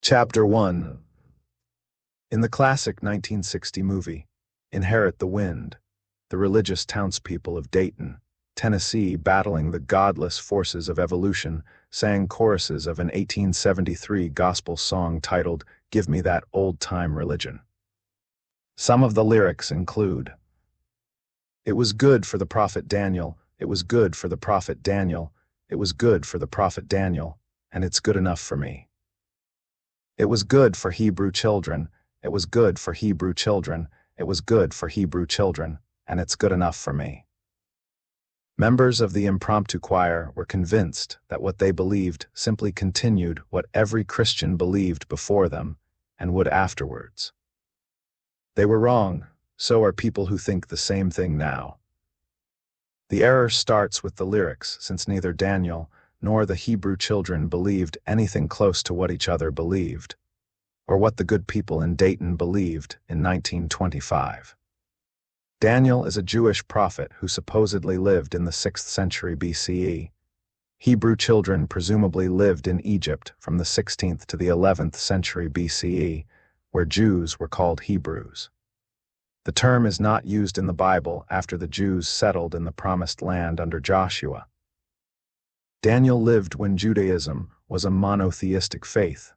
Chapter 1. In the classic 1960 movie, Inherit the Wind, the religious townspeople of Dayton, Tennessee, battling the godless forces of evolution, sang choruses of an 1873 gospel song titled, "Give Me That Old-Time Religion." Some of the lyrics include, "It was good for the prophet Daniel, it was good for the prophet Daniel, it was good for the prophet Daniel, and it's good enough for me. It was good for Hebrew children, it was good for Hebrew children, it was good for Hebrew children, and it's good enough for me." Members of the impromptu choir were convinced that what they believed simply continued what every Christian believed before them and would afterwards. They were wrong, so are people who think the same thing now. The error starts with the lyrics, since neither Daniel nor the Hebrew children believed anything close to what each other believed, or what the good people in Dayton believed in 1925. Daniel is a Jewish prophet who supposedly lived in the 6th century BCE. Hebrew children presumably lived in Egypt from the 16th to the 11th century BCE, where Jews were called Hebrews. The term is not used in the Bible after the Jews settled in the Promised Land under Joshua. Daniel lived when Judaism was a monotheistic faith.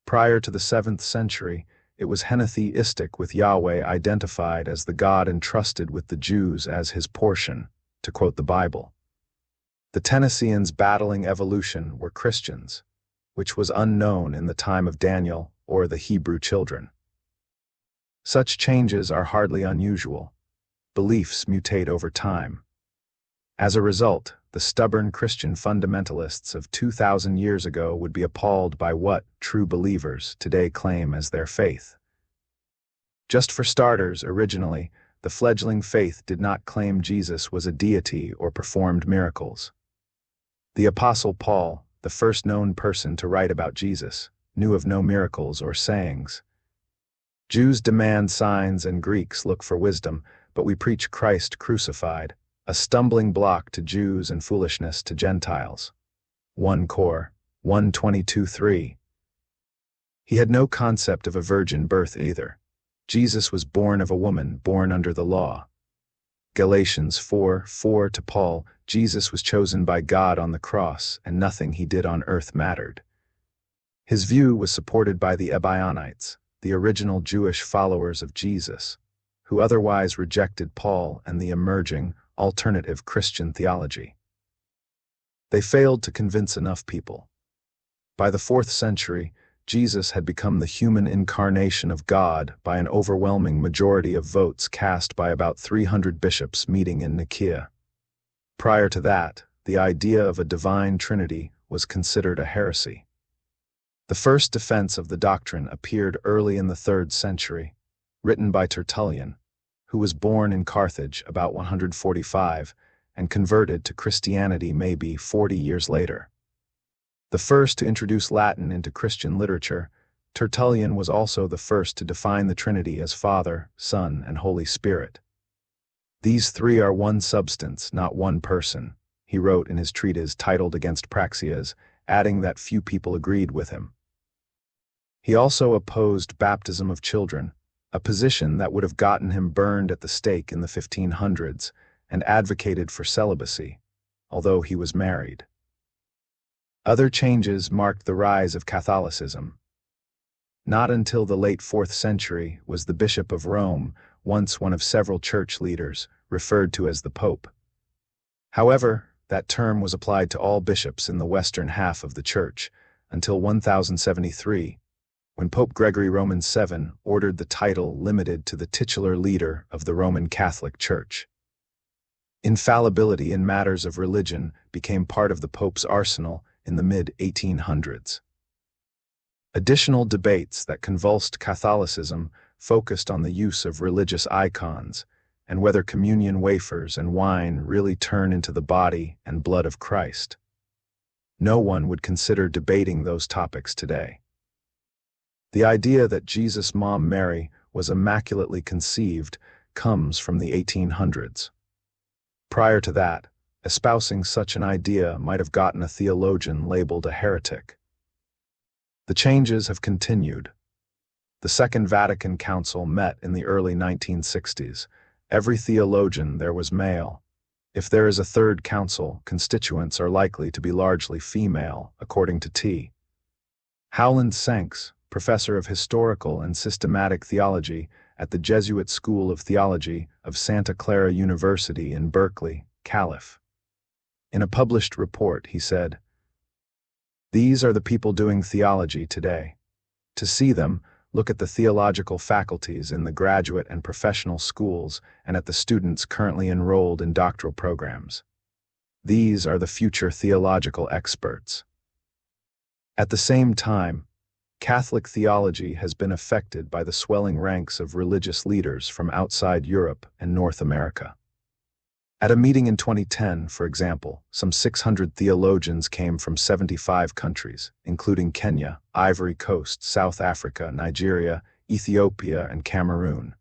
Prior to the 7th century, it was henotheistic, with Yahweh identified as the God entrusted with the Jews as his portion, to quote the Bible. The Tennesseans battling evolution were Christians, which was unknown in the time of Daniel or the Hebrew children. Such changes are hardly unusual. Beliefs mutate over time. As a result, the stubborn Christian fundamentalists of 2,000 years ago would be appalled by what true believers today claim as their faith. Just for starters, originally, the fledgling faith did not claim Jesus was a deity or performed miracles. The Apostle Paul, the first known person to write about Jesus, knew of no miracles or sayings. Jews demand signs and Greeks look for wisdom, but we preach Christ crucified, a stumbling block to Jews and foolishness to Gentiles. 1 Cor. 1:22-3. He had no concept of a virgin birth either. Jesus was born of a woman born under the law. Galatians 4:4 to Paul, Jesus was chosen by God on the cross, and nothing he did on earth mattered. His view was supported by the Ebionites, the original Jewish followers of Jesus, who otherwise rejected Paul and the emerging, alternative Christian theology. They failed to convince enough people. By the 4th century, Jesus had become the human incarnation of God by an overwhelming majority of votes cast by about 300 bishops meeting in Nicaea. Prior to that, the idea of a divine trinity was considered a heresy. The first defense of the doctrine appeared early in the 3rd century, written by Tertullian, who was born in Carthage about 145 and converted to Christianity maybe 40 years later. The first to introduce Latin into Christian literature, Tertullian was also the first to define the Trinity as Father, Son, and Holy Spirit. "These three are one substance, not one person," he wrote in his treatise titled Against Praxeas, adding that few people agreed with him. He also opposed baptism of children, a position that would have gotten him burned at the stake in the 1500s, and advocated for celibacy, although he was married. Other changes marked the rise of Catholicism. Not until the late 4th century was the Bishop of Rome, once one of several church leaders, referred to as the Pope. However, that term was applied to all bishops in the western half of the church, until 1073, when Pope Gregory Roman VII ordered the title limited to the titular leader of the Roman Catholic Church. Infallibility in matters of religion became part of the Pope's arsenal in the mid-1800s. Additional debates that convulsed Catholicism focused on the use of religious icons and whether communion wafers and wine really turn into the body and blood of Christ. No one would consider debating those topics today. The idea that Jesus' mom Mary was immaculately conceived comes from the 1800s. Prior to that, espousing such an idea might have gotten a theologian labeled a heretic. The changes have continued. The Second Vatican Council met in the early 1960s. Every theologian there was male. If there is a third council, constituents are likely to be largely female, according to T. Howland Senks, professor of historical and systematic theology at the Jesuit School of Theology of Santa Clara University in Berkeley, Calif. In a published report, he said, "These are the people doing theology today. To see them, look at the theological faculties in the graduate and professional schools and at the students currently enrolled in doctoral programs. These are the future theological experts." At the same time, Catholic theology has been affected by the swelling ranks of religious leaders from outside Europe and North America. At a meeting in 2010, for example, some 600 theologians came from 75 countries, including Kenya, Ivory Coast, South Africa, Nigeria, Ethiopia, and Cameroon,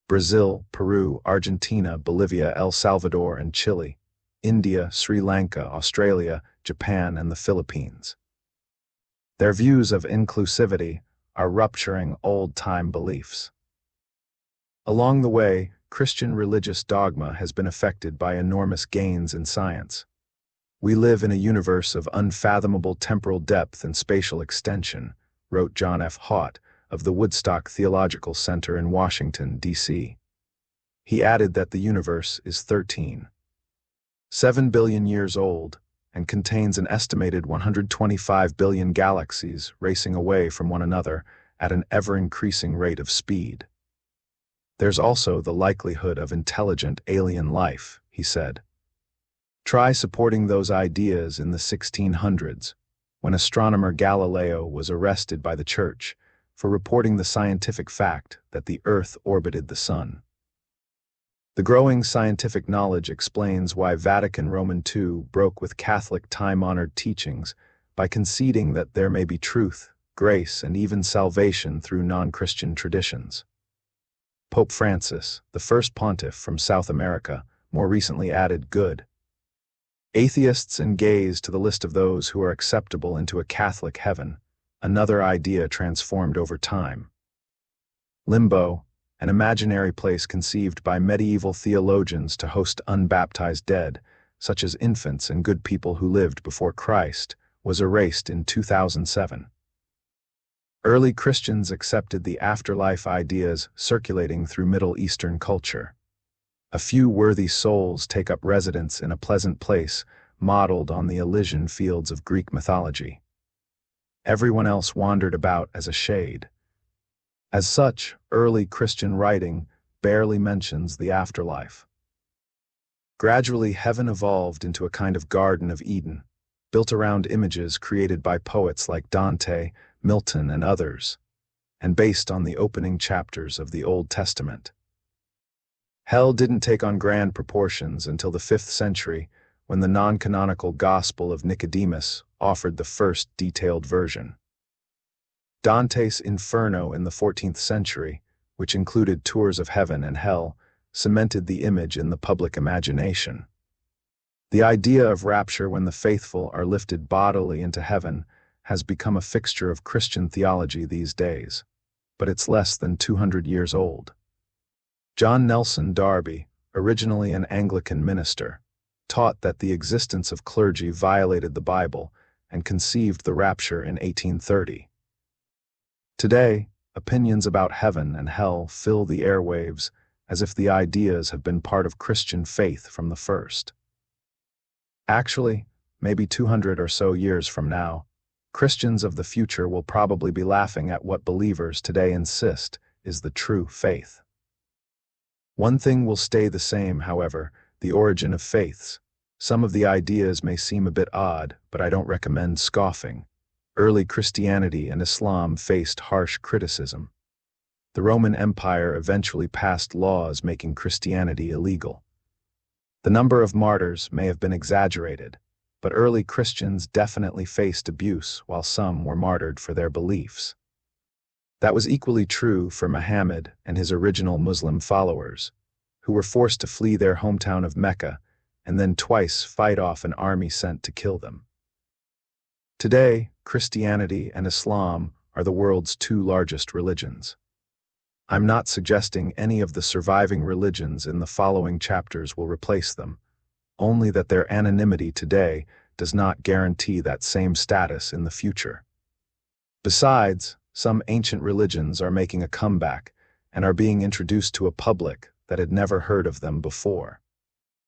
Brazil, Peru, Argentina, Bolivia, El Salvador, and Chile, India, Sri Lanka, Australia, Japan, and the Philippines. Their views of inclusivity are rupturing old-time beliefs. Along the way, Christian religious dogma has been affected by enormous gains in science. "We live in a universe of unfathomable temporal depth and spatial extension," wrote John F. Haught of the Woodstock Theological Center in Washington, D.C. He added that the universe is 13.7 billion years old and contains an estimated 125 billion galaxies racing away from one another at an ever-increasing rate of speed. "There's also the likelihood of intelligent alien life," he said. Try supporting those ideas in the 1600s, when astronomer Galileo was arrested by the Church for reporting the scientific fact that the Earth orbited the Sun. The growing scientific knowledge explains why Vatican Roman II broke with Catholic time-honored teachings by conceding that there may be truth, grace, and even salvation through non-Christian traditions. Pope Francis, the first pontiff from South America, more recently added good. Atheists and gays to the list of those who are acceptable into a Catholic heaven, another idea transformed over time. Limbo, an imaginary place conceived by medieval theologians to host unbaptized dead, such as infants and good people who lived before Christ, was erased in 2007. Early Christians accepted the afterlife ideas circulating through Middle Eastern culture. A few worthy souls take up residence in a pleasant place modeled on the Elysian fields of Greek mythology. Everyone else wandered about as a shade. As such, early Christian writing barely mentions the afterlife. Gradually, heaven evolved into a kind of Garden of Eden, built around images created by poets like Dante, Milton, and others, and based on the opening chapters of the Old Testament. Hell didn't take on grand proportions until the 5th century, when the non-canonical Gospel of Nicodemus offered the first detailed version. Dante's Inferno in the 14th century, which included tours of heaven and hell, cemented the image in the public imagination. The idea of rapture when the faithful are lifted bodily into heaven has become a fixture of Christian theology these days, but it's less than 200 years old. John Nelson Darby, originally an Anglican minister, taught that the existence of clergy violated the Bible and conceived the rapture in 1830. Today, opinions about heaven and hell fill the airwaves as if the ideas have been part of Christian faith from the first. Actually, maybe 200 or so years from now, Christians of the future will probably be laughing at what believers today insist is the true faith. One thing will stay the same, however, the origin of faiths. Some of the ideas may seem a bit odd, but I don't recommend scoffing. Early Christianity and Islam faced harsh criticism. The Roman Empire eventually passed laws making Christianity illegal. The number of martyrs may have been exaggerated, but early Christians definitely faced abuse while some were martyred for their beliefs. That was equally true for Muhammad and his original Muslim followers, who were forced to flee their hometown of Mecca and then twice fight off an army sent to kill them. Today, Christianity and Islam are the world's two largest religions. I'm not suggesting any of the surviving religions in the following chapters will replace them, only that their anonymity today does not guarantee that same status in the future. Besides, some ancient religions are making a comeback and are being introduced to a public that had never heard of them before.